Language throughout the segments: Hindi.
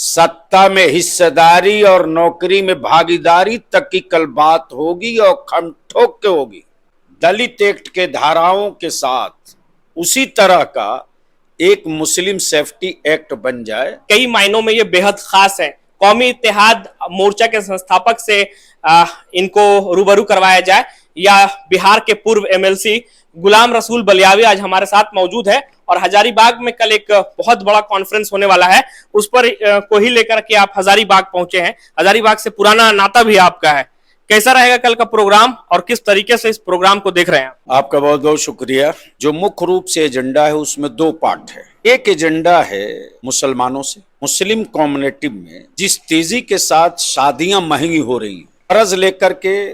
सत्ता में हिस्सेदारी और नौकरी में भागीदारी तक की कल बात होगी और खम ठोक के होगी। दलित एक्ट के धाराओं के साथ उसी तरह का एक मुस्लिम सेफ्टी एक्ट बन जाए। कई मायनों में ये बेहद खास है। कौमी इत्तेहाद मोर्चा के संस्थापक से इनको रूबरू करवाया जाए, या बिहार के पूर्व एमएलसी गुलाम रसूल बलियावी आज हमारे साथ मौजूद है और हजारीबाग में कल एक बहुत बड़ा कॉन्फ्रेंस होने वाला है, उस पर को ही लेकर के आप हजारीबाग पहुंचे हैं। हजारीबाग से पुराना नाता भी आपका है। कैसा रहेगा कल का प्रोग्राम और किस तरीके से इस प्रोग्राम को देख रहे हैं? आपका बहुत बहुत शुक्रिया। जो मुख्य रूप से एजेंडा है उसमें दो पार्ट है। एक एजेंडा है मुसलमानों से, मुस्लिम कम्युनिटी में जिस तेजी के साथ शादियां महंगी हो रही, कर्ज लेकर के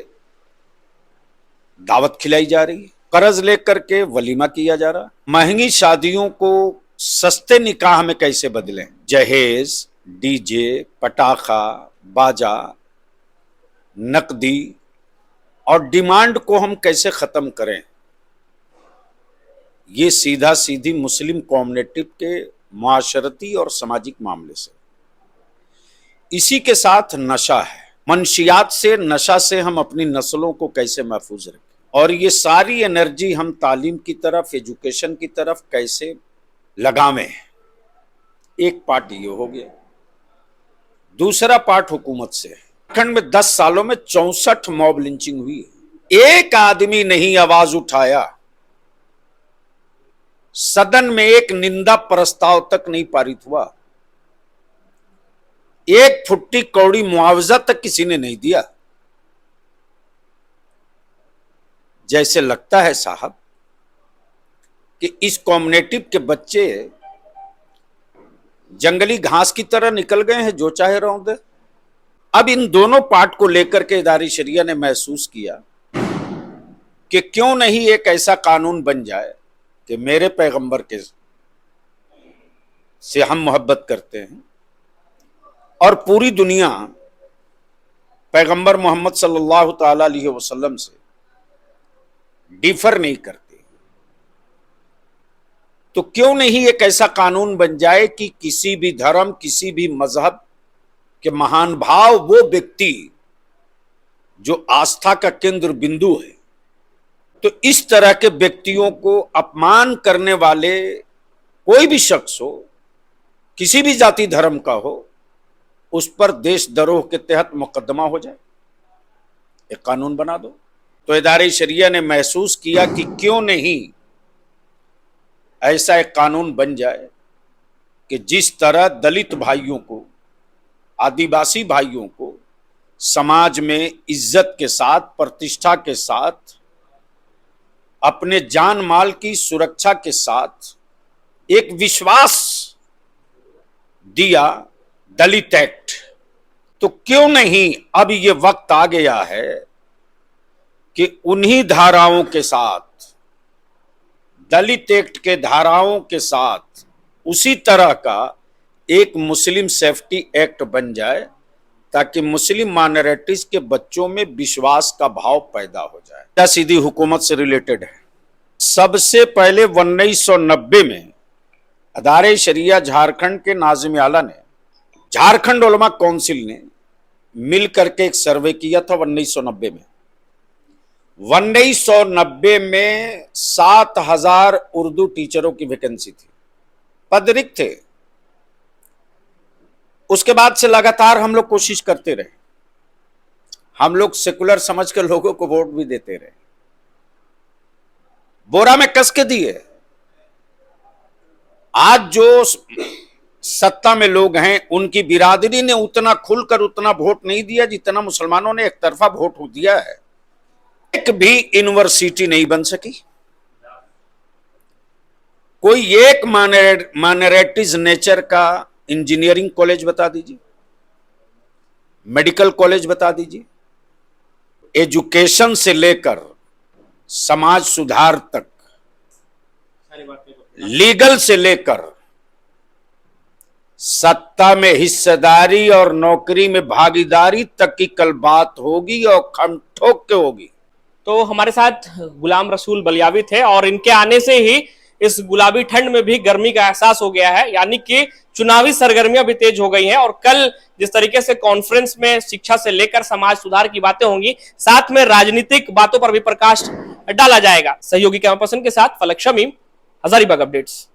दावत खिलाई जा रही है, कर्ज लेकर के वलीमा किया जा रहा, महंगी शादियों को सस्ते निकाह में कैसे बदलें, जहेज, डीजे, पटाखा, बाजा, नकदी और डिमांड को हम कैसे खत्म करें। ये सीधा सीधी मुस्लिम कम्युनिटी के माशरती और सामाजिक मामले से। इसी के साथ नशा है। मनशियात से, नशा से हम अपनी नस्लों को कैसे महफूज रखें, और ये सारी एनर्जी हम तालीम की तरफ, एजुकेशन की तरफ कैसे लगावें। एक पार्ट ये हो गया। दूसरा पार्ट हुकूमत से। झारखंड में 10 सालों में 64 मॉब लिंचिंग हुई है। एक आदमी नहीं आवाज उठाया। सदन में एक निंदा प्रस्ताव तक नहीं पारित हुआ। एक फुट्टी कौड़ी मुआवजा तक किसी ने नहीं दिया। जैसे लगता है साहब कि इस कम्युनिटी के बच्चे जंगली घास की तरह निकल गए हैं, जो चाहे रहों दे। अब इन दोनों पार्ट को लेकर के इदारी शरिया ने महसूस किया कि क्यों नहीं एक ऐसा कानून बन जाए कि मेरे पैगंबर के से हम मोहब्बत करते हैं और पूरी दुनिया पैगंबर मोहम्मद सल्लल्लाहु ताला अलैहि वसल्लम से डिफर नहीं करते, तो क्यों नहीं एक ऐसा कानून बन जाए कि किसी भी धर्म, किसी भी मजहब के महान भाव, वो व्यक्ति जो आस्था का केंद्र बिंदु है, तो इस तरह के व्यक्तियों को अपमान करने वाले कोई भी शख्स हो, किसी भी जाति धर्म का हो, उस पर देशद्रोह के तहत मुकदमा हो जाए। एक कानून बना दो। तो इदारे शरिया ने महसूस किया कि क्यों नहीं ऐसा एक कानून बन जाए कि जिस तरह दलित भाइयों को, आदिवासी भाइयों को समाज में इज्जत के साथ, प्रतिष्ठा के साथ, अपने जान माल की सुरक्षा के साथ एक विश्वास दिया दलित एक्ट, तो क्यों नहीं अब ये वक्त आ गया है कि उन्हीं धाराओं के साथ, दलित एक्ट के धाराओं के साथ उसी तरह का एक मुस्लिम सेफ्टी एक्ट बन जाए, ताकि मुस्लिम माइनॉरिटीज के बच्चों में विश्वास का भाव पैदा हो जाए। क्या सीधी हुकूमत से रिलेटेड है। सबसे पहले 1990 में अदारे शरिया झारखंड के नाज़िम आला ने, झारखंड उलमा काउंसिल ने मिल करके एक सर्वे किया था 1990 में। 1990 में 7000 उर्दू टीचरों की वैकेंसी थी, पद रिक्त थे। उसके बाद से लगातार हम लोग कोशिश करते रहे। हम लोग सेकुलर समझ के लोगों को वोट भी देते रहे, बोरा में कस के दिए। आज जो सत्ता में लोग हैं, उनकी बिरादरी ने उतना खुलकर उतना वोट नहीं दिया जितना मुसलमानों ने एक तरफा वोट दिया है। एक भी यूनिवर्सिटी नहीं बन सकी। कोई एक माइनॉरिटीज नेचर का इंजीनियरिंग कॉलेज बता दीजिए, मेडिकल कॉलेज बता दीजिए। एजुकेशन से लेकर समाज सुधार तक, लीगल से लेकर सत्ता में हिस्सेदारी और नौकरी में भागीदारी तक की कल बात होगी और खम ठोक के होगी। तो हमारे साथ गुलाम रसूल बलियावी थे और इनके आने से ही इस गुलाबी ठंड में भी गर्मी का एहसास हो गया है, यानी कि चुनावी सरगर्मियां भी तेज हो गई हैं। और कल जिस तरीके से कॉन्फ्रेंस में शिक्षा से लेकर समाज सुधार की बातें होंगी, साथ में राजनीतिक बातों पर भी प्रकाश डाला जाएगा। सहयोगी कैमरा पर्सन के साथ फलक शमीम, हजारीबाग अपडेट्स।